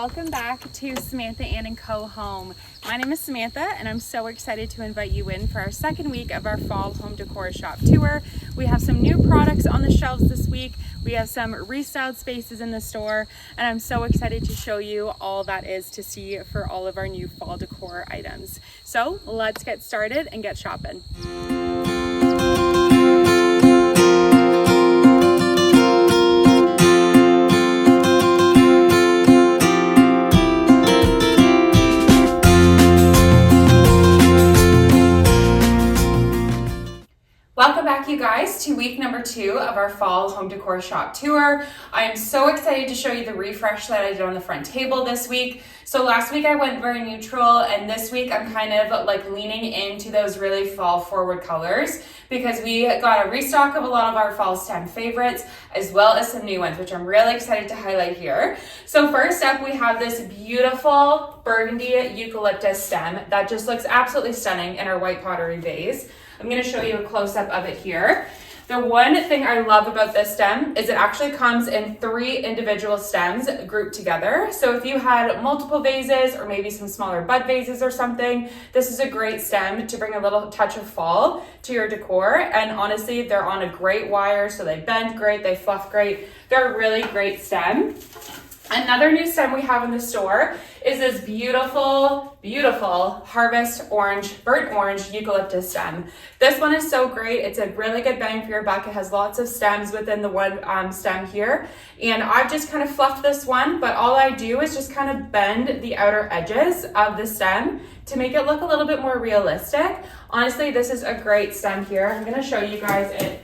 welcome back to Samantha Ann Co Home. My name is Samantha and I'm so excited to invite you in for our second week of our fall home decor shop tour. We have some new products on the shelves this week. We have some restyled spaces in the store and I'm so excited to show you all that is to see for all of our new fall decor items. So let's get started and get shopping. Welcome back, you guys, to week number 2 of our fall home decor shop tour. I am so excited to show you the refresh that I did on the front table this week. So last week I went very neutral, and this week I'm kind of like leaning into those really fall forward colors because we got a restock of a lot of our fall stem favorites as well as some new ones, which I'm really excited to highlight here. So first up, we have this beautiful burgundy eucalyptus stem that just looks absolutely stunning in our white pottery vase. I'm going to show you a close-up of it here. The one thing I love about this stem is it actually comes in 3 individual stems grouped together. So if you had multiple vases or maybe some smaller bud vases or something, this is a great stem to bring a little touch of fall to your decor. And honestly, they're on a great wire, so they bend great, they fluff great. They're a really great stem. Another new stem we have in the store is this beautiful, beautiful harvest orange, burnt orange eucalyptus stem. This one is so great. It's a really good bang for your buck. It has lots of stems within the one stem here. And I've just kind of fluffed this one, but all I do is just kind of bend the outer edges of the stem to make it look a little bit more realistic. Honestly, this is a great stem here. I'm going to show you guys it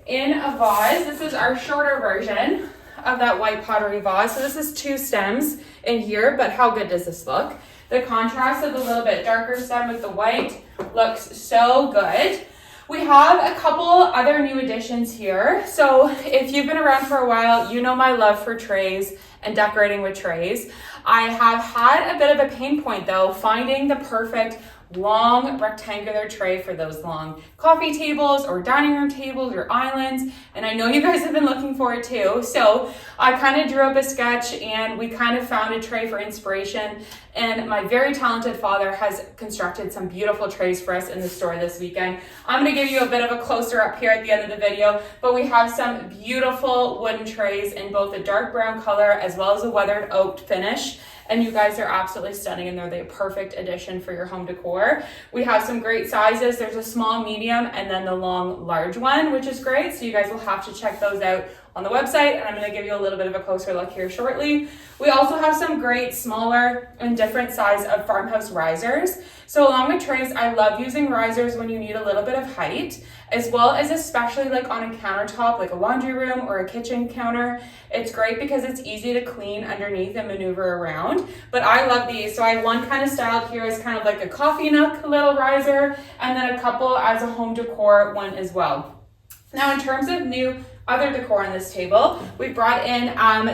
in a vase. This is our shorter version of that white pottery vase. So this is 2 stems in here, but how good does this look? The contrast of the little bit darker stem with the white looks so good. We have a couple other new additions here. So if you've been around for a while, you know my love for trays and decorating with trays. I have had a bit of a pain point though, finding the perfect long rectangular tray for those long coffee tables or dining room tables or islands, and I know you guys have been looking for it too. So I kind of drew up a sketch and we kind of found a tray for inspiration, and my very talented father has constructed some beautiful trays for us in the store this weekend. I'm going to give you a bit of a closer up here at the end of the video, but we have some beautiful wooden trays in both a dark brown color as well as a weathered oak finish. And you guys are absolutely stunning, and they're the perfect addition for your home decor. We have some great sizes. There's a small, medium, and then the long, large one, which is great. So you guys will have to check those out on the website, and I'm going to give you a little bit of a closer look here shortly. We also have some great smaller and different size of farmhouse risers. So along with trays, I love using risers when you need a little bit of height, as well as especially like on a countertop, like a laundry room or a kitchen counter. It's great because it's easy to clean underneath and maneuver around, but I love these. So I have one kind of styled here as kind of like a coffee nook little riser, and then a couple as a home decor one as well. Now in terms of new other decor on this table, we brought in,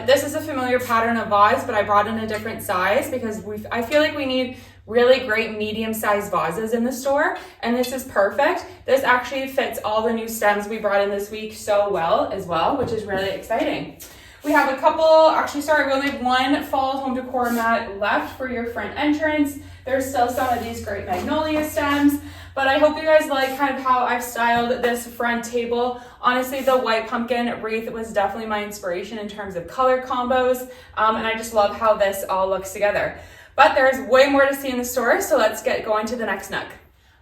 this is a familiar pattern of vase, but I brought in a different size because I feel like we need really great medium-sized vases in the store, and this is perfect. This actually fits all the new stems we brought in this week so well as well, which is really exciting. We have a couple, we only have one fall home decor mat left for your front entrance. There's still some of these great magnolia stems, but I hope you guys like kind of how I've styled this front table. Honestly, the white pumpkin wreath was definitely my inspiration in terms of color combos, and I just love how this all looks together. But there's way more to see in the store, so let's get going to the next nook.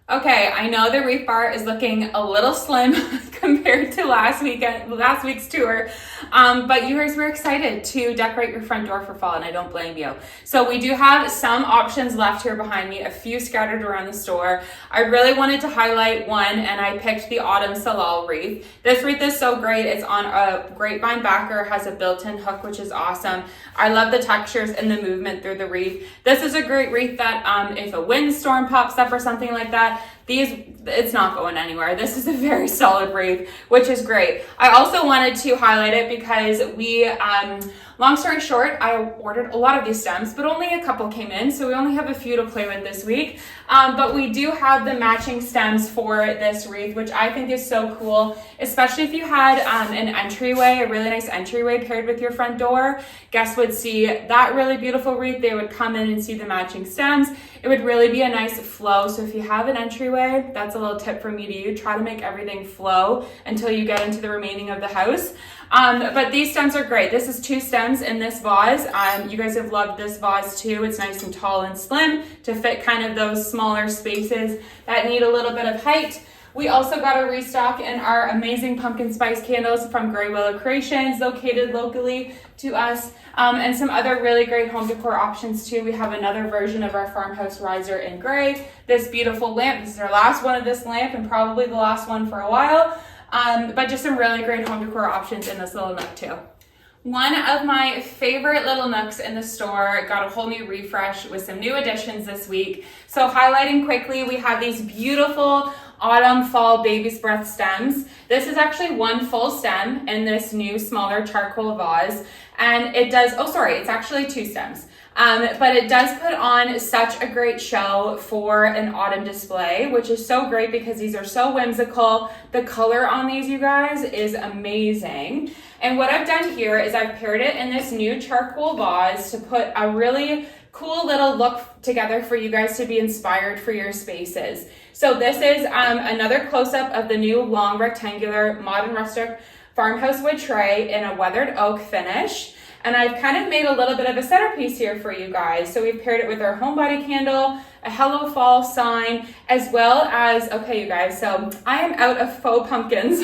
Okay, I know the wreath bar is looking a little slim compared to last week's tour, but you guys were excited to decorate your front door for fall, and I don't blame you. So we do have some options left here behind me, a few scattered around the store. I really wanted to highlight one, and I picked the Autumn Salal wreath. This wreath is so great. It's on a grapevine backer, has a built-in hook, which is awesome. I love the textures and the movement through the wreath. This is a great wreath that if a windstorm pops up or something like that, it's not going anywhere. This is a very solid wreath, which is great. I also wanted to highlight it because we, long story short, I ordered a lot of these stems, but only a couple came in, so we only have a few to play with this week. But we do have the matching stems for this wreath, which I think is so cool, especially if you had an entryway, a really nice entryway paired with your front door. Guests would see that really beautiful wreath. They would come in and see the matching stems. It would really be a nice flow. So if you have an entryway, that's a little tip from me to you. Try to make everything flow until you get into the remaining of the house. But these stems are great. This is 2 stems in this vase. You guys have loved this vase too. It's nice and tall and slim to fit kind of those smaller spaces that need a little bit of height. We also got a restock in our amazing pumpkin spice candles from Grey Willow Creations, located locally to us, and some other really great home decor options too. We have another version of our farmhouse riser in gray. This beautiful lamp. This is our last one of this lamp and probably the last one for a while. But just some really great home decor options in this little nook too. One of my favorite little nooks in the store got a whole new refresh with some new additions this week. So highlighting quickly, we have these beautiful autumn fall baby's breath stems. This is actually 1 full stem in this new smaller charcoal vase. And it does, it's actually 2 stems. But it does put on such a great show for an autumn display, which is so great because these are so whimsical. The color on these, you guys, is amazing. And what I've done here is I've paired it in this new charcoal vase to put a really cool little look together for you guys to be inspired for your spaces. So this is another close-up of the new long rectangular Modern Rustic farmhouse wood tray in a weathered oak finish. And I've kind of made a little bit of a centerpiece here for you guys. So we've paired it with our homebody candle, a Hello Fall sign, as well as, okay, you guys, so I am out of faux pumpkins.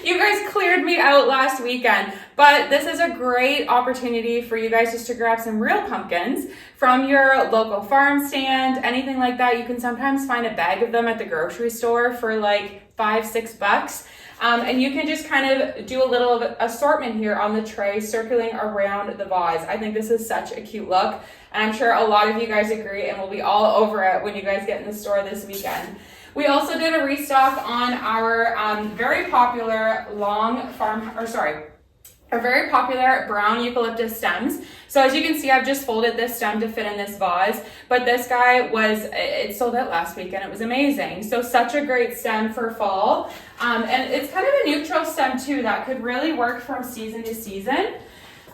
You guys cleared me out last weekend, but this is a great opportunity for you guys just to grab some real pumpkins from your local farm stand, anything like that. You can sometimes find a bag of them at the grocery store for like $5-6. And you can just kind of do a little of assortment here on the tray, circling around the vase. I think this is such a cute look, and I'm sure a lot of you guys agree, and we'll be all over it when you guys get in the store this weekend. We also did a restock on our very popular our very popular brown eucalyptus stems. So as you can see, I've just folded this stem to fit in this vase, but this guy it sold out last week and it was amazing. So such a great stem for fall. And it's kind of a neutral stem too that could really work from season to season.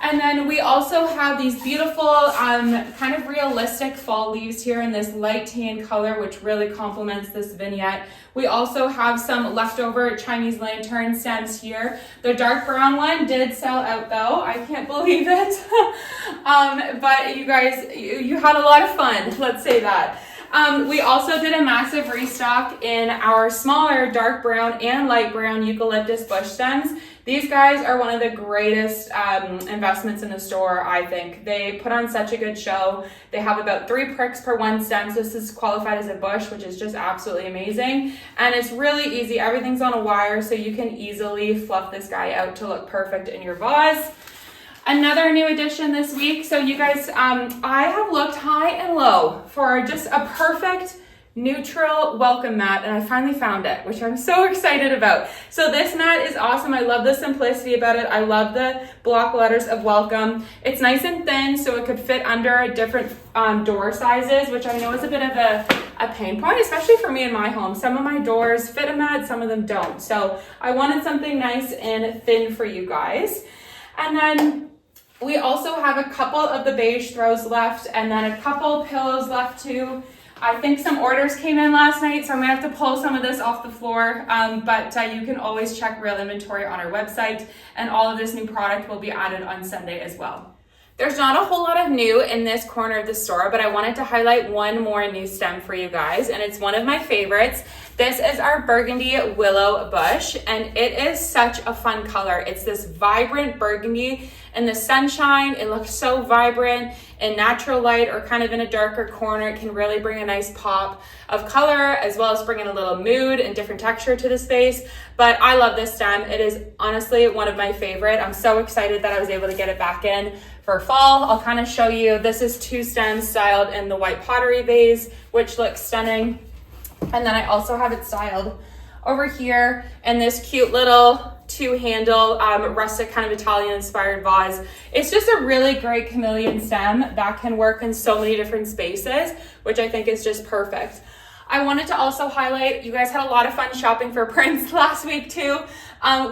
And then we also have these beautiful kind of realistic fall leaves here in this light tan color, which really complements this vignette. We also have some leftover Chinese lantern stems here. The dark brown one did sell out though. I can't believe it. But you guys, you had a lot of fun, let's say that. We also did a massive restock in our smaller dark brown and light brown eucalyptus bush stems. These guys are one of the greatest investments in the store, I think. They put on such a good show. They have about 3 pricks per 1 stem. So this is qualified as a bush, which is just absolutely amazing. And it's really easy. Everything's on a wire, so you can easily fluff this guy out to look perfect in your vase. Another new addition this week. So you guys, I have looked high and low for just a perfect neutral welcome mat, and I finally found it, which I'm so excited about. So this mat is awesome. I love the simplicity about it. I love the block letters of welcome. It's nice and thin, so it could fit under different door sizes, which I know is a bit of a pain point, especially for me in my home. Some of my doors fit a mat, some of them don't. So I wanted something nice and thin for you guys. And then we also have a couple of the beige throws left, and then a couple pillows left too. I think some orders came in last night, so I'm gonna have to pull some of this off the floor, but you can always check real inventory on our website, and all of this new product will be added on Sunday as well. There's not a whole lot of new in this corner of the store, but I wanted to highlight one more new stem for you guys, and it's one of my favorites. This is our burgundy willow bush, and it is such a fun color. It's this vibrant burgundy in the sunshine. It looks so vibrant in natural light or kind of in a darker corner. It can really bring a nice pop of color, as well as bring in a little mood and different texture to the space. But I love this stem. It is honestly one of my favorite. I'm so excited that I was able to get it back in for fall. I'll kind of show you. This is 2 stems styled in the white pottery vase, which looks stunning. And then I also have it styled over here in this cute little two-handle rustic kind of Italian inspired vase. It's just a really great chameleon stem that can work in so many different spaces, which I think is just perfect. I wanted to also highlight, you guys had a lot of fun shopping for prints last week too.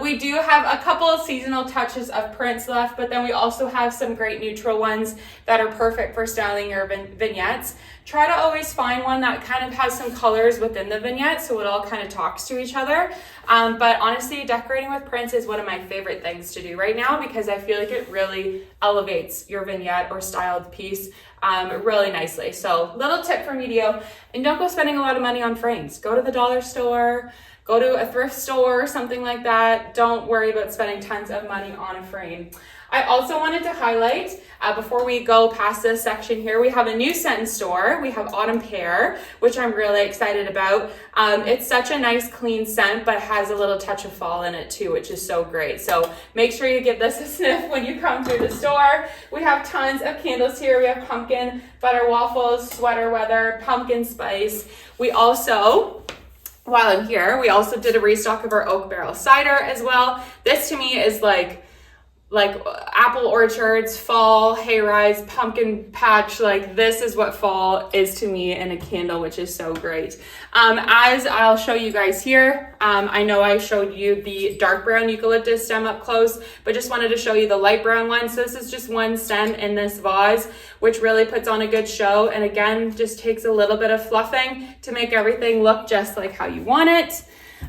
We do have a couple of seasonal touches of prints left, but then we also have some great neutral ones that are perfect for styling your vignettes. Try to always find one that kind of has some colors within the vignette so it all kind of talks to each other. But honestly, decorating with prints is one of my favorite things to do right now because I feel like it really elevates your vignette or styled piece really nicely. So little tip from you, and don't go spending a lot of money on frames. Go to the dollar store, go to a thrift store, something like that. Don't worry about spending tons of money on a frame. I also wanted to highlight, before we go past this section here, we have a new scent in store. We have Autumn Pear, which I'm really excited about. It's such a nice clean scent, but has a little touch of fall in it too, which is so great. So make sure you give this a sniff when you come through the store. We have tons of candles here. We have pumpkin, butter waffles, sweater weather, pumpkin spice. We also, while I'm here, we also did a restock of our oak barrel cider as well. This to me is like apple orchards, fall, hayrise, pumpkin patch. Like this is what fall is to me in a candle, which is so great. As I'll show you guys here, I know I showed you the dark brown eucalyptus stem up close, but just wanted to show you the light brown one. So this is just one stem in this vase, which really puts on a good show. And again, just takes a little bit of fluffing to make everything look just like how you want it.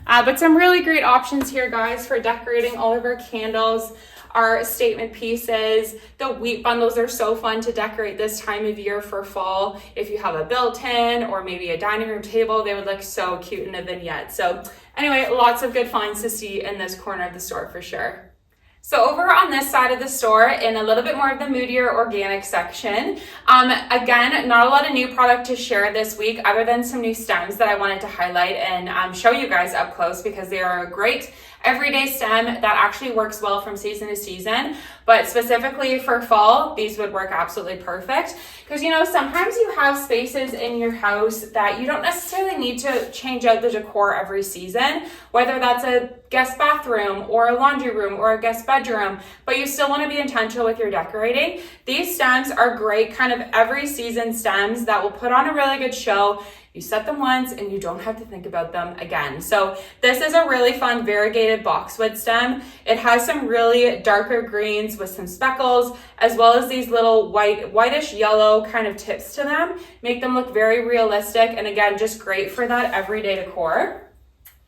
But some really great options here, guys, for decorating all of our candles. Our statement pieces, the wheat bundles are so fun to decorate this time of year for fall. If you have a built-in or maybe a dining room table, they would look so cute in a vignette. So anyway, lots of good finds to see in this corner of the store for sure. So over on this side of the store, in a little bit more of the moodier organic section, again, not a lot of new product to share this week other than some new stems that I wanted to highlight and show you guys up close because they are a great everyday stem that actually works well from season to season, but specifically for fall, these would work absolutely perfect. Because sometimes you have spaces in your house that you don't necessarily need to change out the decor every season, whether that's a guest bathroom or a laundry room or a guest bedroom, but you still want to be intentional with your decorating. These stems are great kind of every season stems that will put on a really good show. You set them once and you don't have to think about them again. So this is a really fun variegated boxwood stem. It has some really darker greens with some speckles, as well as these little whitish yellow kind of tips to them. Make them look very realistic and again, just great for that everyday decor.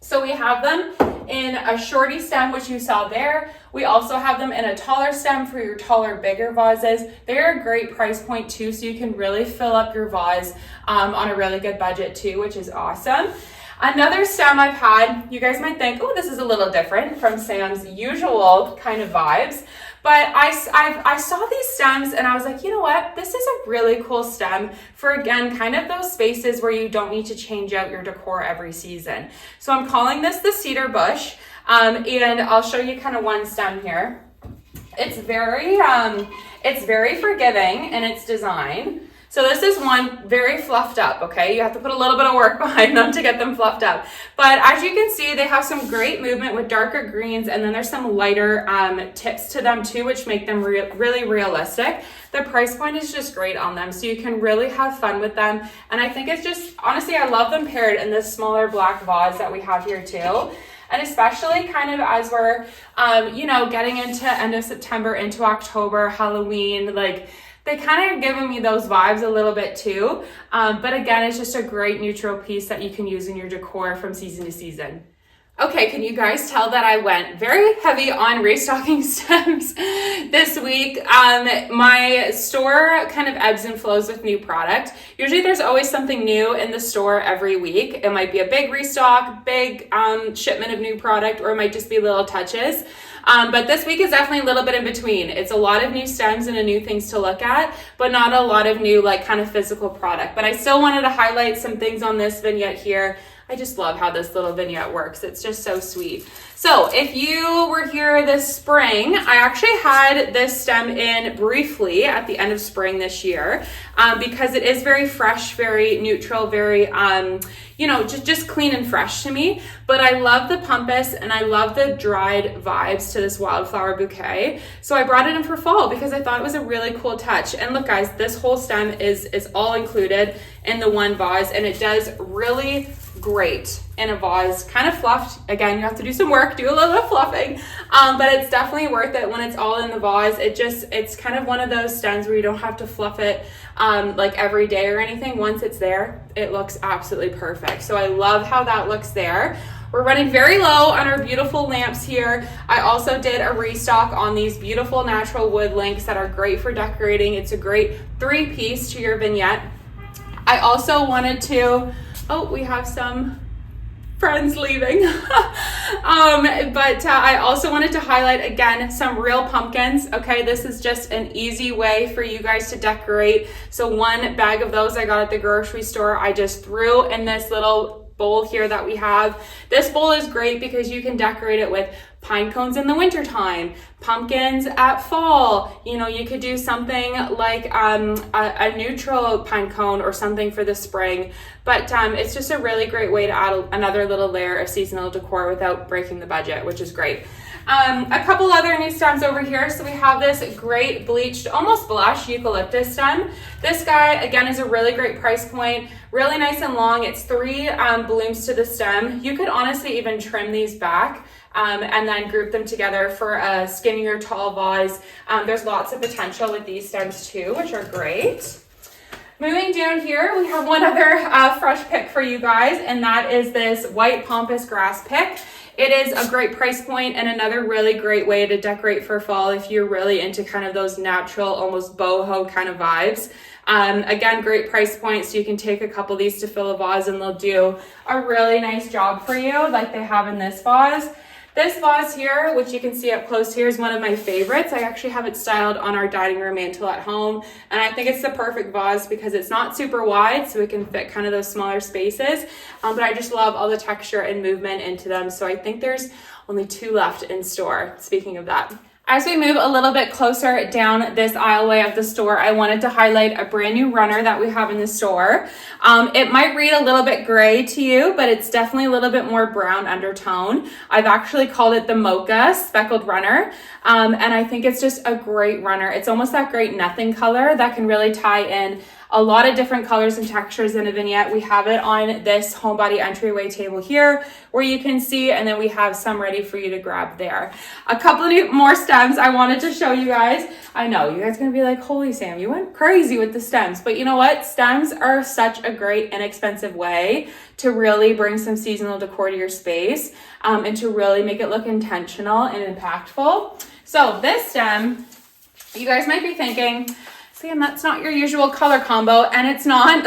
So we have them in a shorty stem, which you saw there. We also have them in a taller stem for your taller, bigger vases. They're a great price point too, so you can really fill up your vase on a really good budget too, which is awesome. Another stem I've had, you guys might think, oh, this is a little different from Sam's usual kind of vibes. But I saw these stems and I was like, you know what? This is a really cool stem for, again, kind of those spaces where you don't need to change out your decor every season. So I'm calling this the cedar bush. And I'll show you kind of one stem here. It's very forgiving in its design. So this is one very fluffed up, okay? You have to put a little bit of work behind them to get them fluffed up. But as you can see, they have some great movement with darker greens, and then there's some lighter tips to them too, which make them really realistic. The price point is just great on them, so you can really have fun with them. And I think it's just, honestly, I love them paired in this smaller black vase that we have here too. And especially kind of as we're, getting into end of September, into October, Halloween, like, they kind of giving me those vibes a little bit too. But again, it's just a great neutral piece that you can use in your decor from season to season. Okay, can you guys tell that I went very heavy on restocking stems this week? My store kind of ebbs and flows with new product. Usually there's always something new in the store every week. It might be a big restock, big shipment of new product, or it might just be little touches. But this week is definitely a little bit in between. It's a lot of new stems and new things to look at, but not a lot of new kind of physical product. But I still wanted to highlight some things on this vignette here. I just love how this little vignette works. It's just so sweet. So if you were here this spring, I actually had this stem in briefly at the end of spring this year because it is very fresh, very neutral, very, just clean and fresh to me. But I love the pumpas and I love the dried vibes to this wildflower bouquet. So I brought it in for fall because I thought it was a really cool touch. And look guys, this whole stem is all included in the one vase, and it does really great in a vase, kind of fluffed. Again, you have to do some work, do a little bit of fluffing, but it's definitely worth it when it's all in the vase. It's kind of one of those stems where you don't have to fluff it like every day or anything. Once it's there, it looks absolutely perfect. So I love how that looks there. We're running very low on our beautiful lamps here. I also did a restock on these beautiful natural wood links that are great for decorating. It's a great 3-piece to your vignette. I also wanted to, we have some friends leaving. I also wanted to highlight again some real pumpkins. Okay, this is just an easy way for you guys to decorate. So one bag of those I got at the grocery store, I just threw in this little bowl here that we have. This bowl is great because you can decorate it with pine cones in the wintertime, pumpkins at fall. You could do something like a neutral pine cone or something for the spring. But it's just a really great way to add another little layer of seasonal decor without breaking the budget, which is great. A couple other new stems over here. So we have this great bleached, almost blush eucalyptus stem. This guy, again, is a really great price point, really nice and long. It's 3 blooms to the stem. You could honestly even trim these back and then group them together for a skinnier, tall vase. There's lots of potential with these stems too, which are great. Moving down here, we have one other fresh pick for you guys, and that is this white pampas grass pick. It is a great price point and another really great way to decorate for fall if you're really into kind of those natural, almost boho kind of vibes. Again, great price point, so you can take a couple of these to fill a vase and they'll do a really nice job for you like they have in this vase. This vase here, which you can see up close here, is one of my favorites. I actually have it styled on our dining room mantle at home, and I think it's the perfect vase because it's not super wide, so it can fit kind of those smaller spaces, but I just love all the texture and movement into them, so I think there's only 2 left in store, speaking of that. As we move a little bit closer down this aisleway of the store, I wanted to highlight a brand new runner that we have in the store. It might read a little bit gray to you, but it's definitely a little bit more brown undertone. I've actually called it the Mocha Speckled Runner, and I think it's just a great runner. It's almost that great nothing color that can really tie in a lot of different colors and textures in a vignette. We have it on this homebody entryway table here where you can see, and then we have some ready for you to grab there. A couple of more stems I wanted to show you guys. I know you guys are gonna be like, holy Sam, you went crazy with the stems, but you know what? Stems are such a great inexpensive way to really bring some seasonal decor to your space and to really make it look intentional and impactful. So this stem, you guys might be thinking, Sam, that's not your usual color combo, and it's not.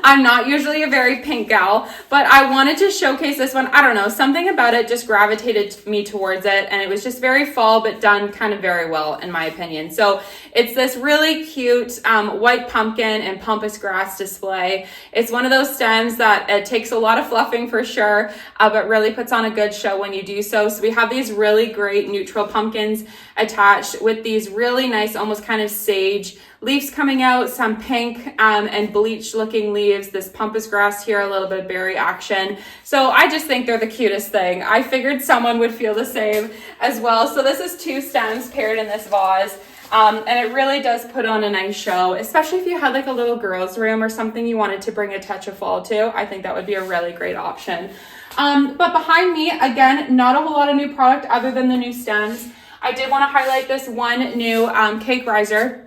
I'm not usually a very pink gal, but I wanted to showcase this one. I don't know, something about it just gravitated me towards it, and it was just very fall, but done kind of very well, in my opinion. So it's this really cute white pumpkin and pampas grass display. It's one of those stems that it takes a lot of fluffing for sure, but really puts on a good show when you do so. So we have these really great neutral pumpkins attached with these really nice, almost kind of sage leaves coming out, some pink and bleached looking leaves, this pampas grass here, a little bit of berry action. So I just think they're the cutest thing. I figured someone would feel the same as well. So this is 2 stems paired in this vase. And it really does put on a nice show, especially if you had like a little girl's room or something you wanted to bring a touch of fall to. I think that would be a really great option. But behind me, again, not a whole lot of new product other than the new stems. I did want to highlight this one new cake riser.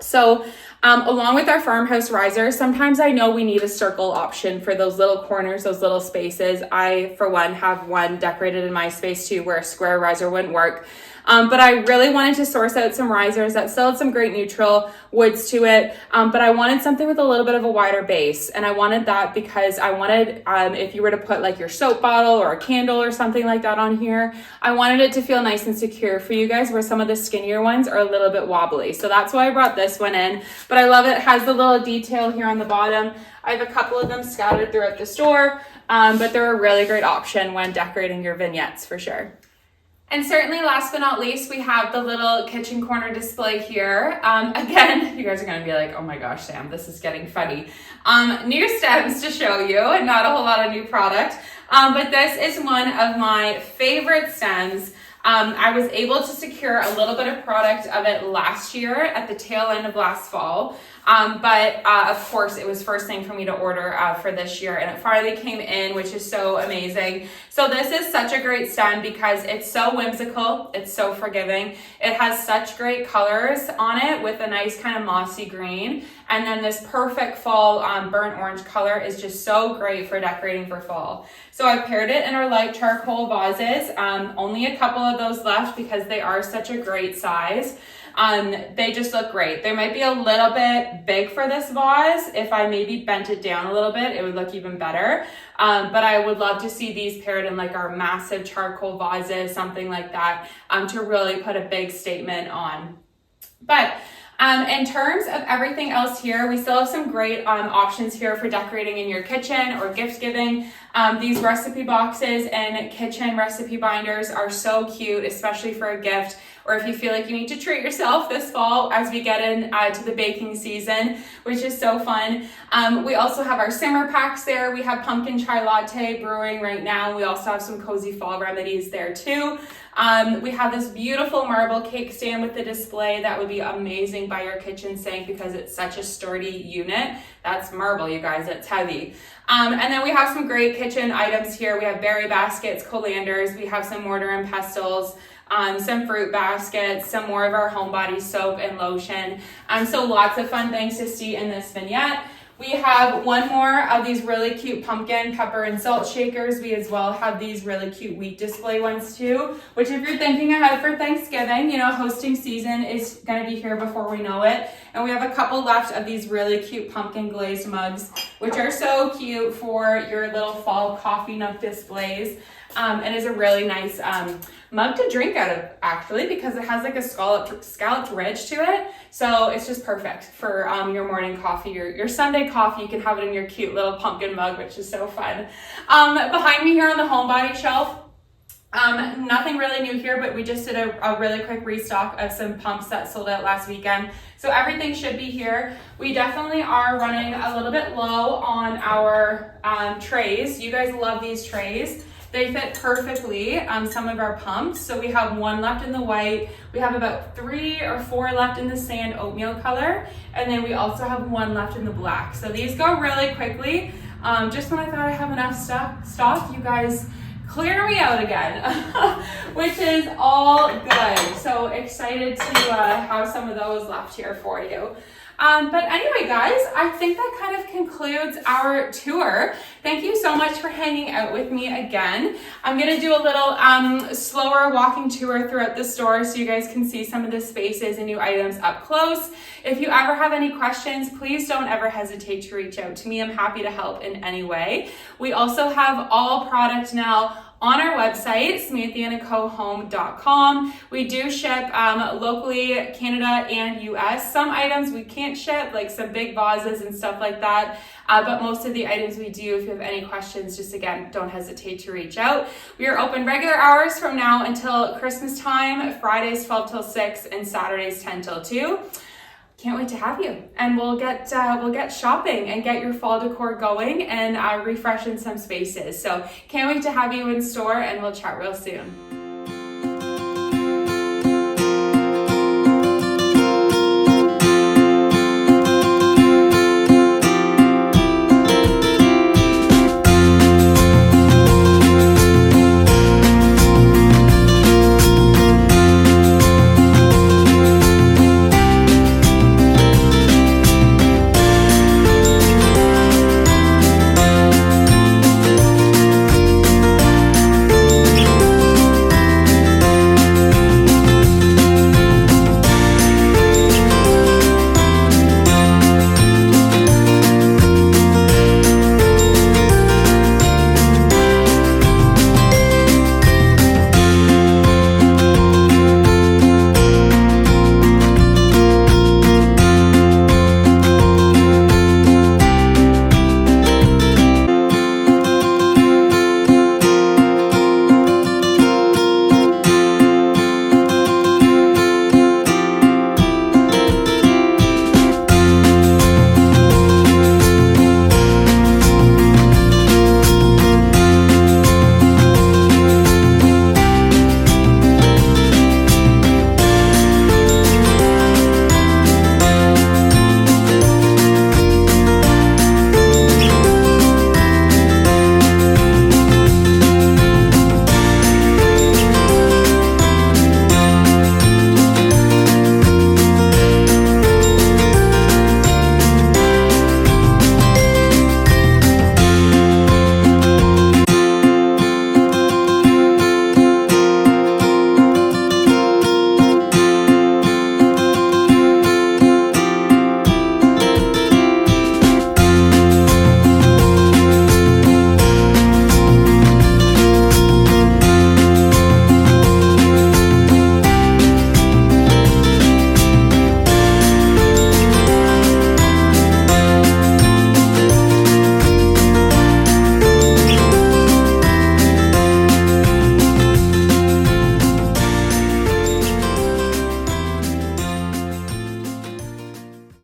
So along with our farmhouse riser, sometimes I know we need a circle option for those little corners, those little spaces. I, for one, have one decorated in my space too where a square riser wouldn't work. But I really wanted to source out some risers that still had some great neutral woods to it. But I wanted something with a little bit of a wider base. And I wanted that because I wanted, if you were to put like your soap bottle or a candle or something like that on here, I wanted it to feel nice and secure for you guys, where some of the skinnier ones are a little bit wobbly. So that's why I brought this one in. But I love it. It has the little detail here on the bottom. I have a couple of them scattered throughout the store, but they're a really great option when decorating your vignettes for sure. And certainly last but not least, we have the little kitchen corner display here. Again, you guys are gonna be like, oh my gosh, Sam, this is getting funny. New stems to show you and not a whole lot of new product. But this is one of my favorite stems. I was able to secure a little bit of product of it last year at the tail end of last fall. But of course it was first thing for me to order for this year, and it finally came in, which is so amazing. So this is such a great stem because it's so whimsical, it's so forgiving. It has such great colors on it with a nice kind of mossy green. And then this perfect fall burnt orange color is just so great for decorating for fall. So I paired it in our light charcoal vases. Only a couple of those left because they are such a great size. They just look great. They might be a little bit big for this vase. If I maybe bent it down a little bit, it would look even better. But I would love to see these paired in like our massive charcoal vases, something like that, to really put a big statement on. But in terms of everything else here, we still have some great options here for decorating in your kitchen or gift giving. These recipe boxes and kitchen recipe binders are so cute, especially for a gift, or if you feel like you need to treat yourself this fall as we get in to the baking season, which is so fun. We also have our simmer packs there. We have pumpkin chai latte brewing right now. We also have some cozy fall remedies there too. We have this beautiful marble cake stand with the display that would be amazing by your kitchen sink because it's such a sturdy unit. That's marble, you guys, it's heavy. And then we have some great kitchen items here. We have berry baskets, colanders, we have some mortar and pestles, some fruit baskets, some more of our homebody soap and lotion. So lots of fun things to see in this vignette. We have one more of these really cute pumpkin, pepper, and salt shakers. We as well have these really cute wheat display ones too, which if you're thinking ahead for Thanksgiving, you know, hosting season is going to be here before we know it. And we have a couple left of these really cute pumpkin glazed mugs, which are so cute for your little fall coffee nook displays. And is a really nice mug to drink out of, actually, because it has like a scalloped ridge to it. So it's just perfect for your morning coffee, your Sunday coffee. You can have it in your cute little pumpkin mug, which is so fun. Behind me here on the homebody shelf, nothing really new here, but we just did a really quick restock of some pumps that sold out last weekend. So everything should be here. We definitely are running a little bit low on our trays. You guys love these trays. They fit perfectly some of our pumps. So we have one left in the white. We have about 3 or 4 left in the sand oatmeal color. And then we also have one left in the black. So these go really quickly. Just when I thought I have enough stock, you guys clear me out again, which is all good. So excited to have some of those left here for you. But anyway, guys, I think that kind of concludes our tour. Thank you so much for hanging out with me again. I'm going to do a little slower walking tour throughout the store so you guys can see some of the spaces and new items up close. If you ever have any questions, please don't ever hesitate to reach out to me. I'm happy to help in any way. We also have all product now on our website, SamanthaAnnCoHome.com. We do ship locally, Canada and US. Some items we can't ship, like some big vases and stuff like that. But most of the items we do. If you have any questions, just again, don't hesitate to reach out. We are open regular hours from now until Christmas time, Fridays 12 till 6 and Saturdays 10 till 2. Can't wait to have you, and we'll get shopping and get your fall decor going and refresh in some spaces. So can't wait to have you in store, and we'll chat real soon.